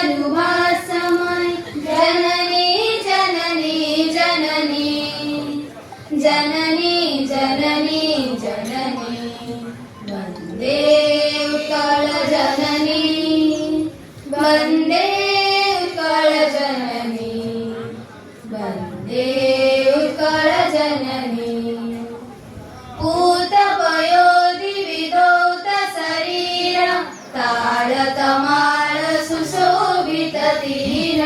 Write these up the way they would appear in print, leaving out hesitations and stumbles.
चारुहासमय जननी जननी जननी जननी जननी जननी वन्दे उत्कल जननी वन्दे उत्कल जननी वन्दे उत्कल जननी पूतपयोधिविधौत शरीर ताडतमाळ सुशोभित तीर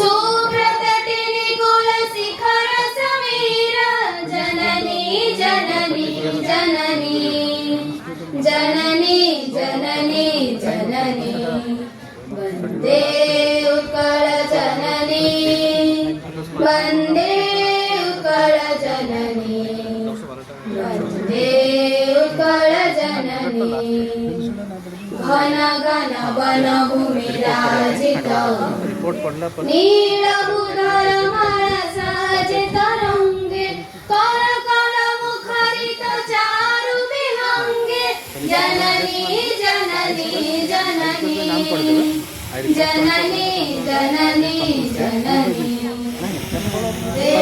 सुप्रतटिनिकुल शिखर समीर जननी जननी जननी जननी जननी जननी वन्दे उत्कल जननी वन्दे उत्कल जननी वन्दे उत्कल जननी घन घन वन भूमि राजित नीलभूधर साजित रंगे कर कर मुखरित चारु विहंगे जननी जननी जननी जननी जननी जननी वन्दे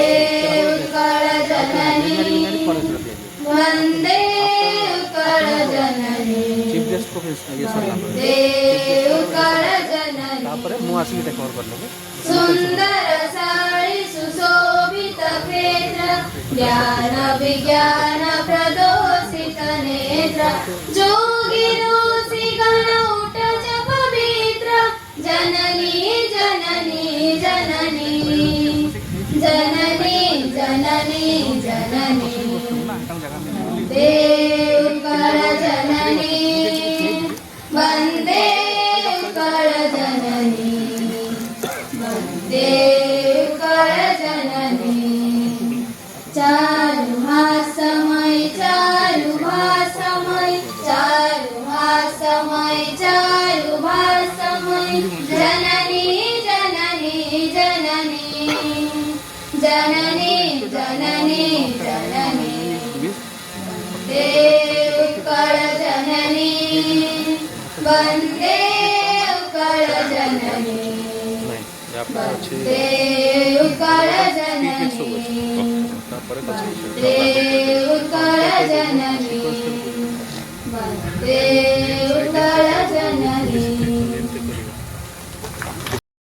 उत्कल जननी वन्दे उत्कल जननी वन्दे उत्कल जननी सुंदर साड़ी सुशोभित क्षेत्र ज्ञान विज्ञान प्रदोषित नेत्र जोगी ऋषि गण उठ पवित्र जननी जननी जननी जननी जननी जननी वन्दे उत्कल जननी वन्दे उत्कल जननी वन्दे उत्कल जननी चारुहासमय चारुहासमय चारुहासमय चारुहासमय जननी जननी जननी जननी जननी जननी वन्दे उत्कल जननी वन्दे उत्कल जननी वन्दे उत्कल जननी वन्दे उत्कल जननी वन्दे उत्कल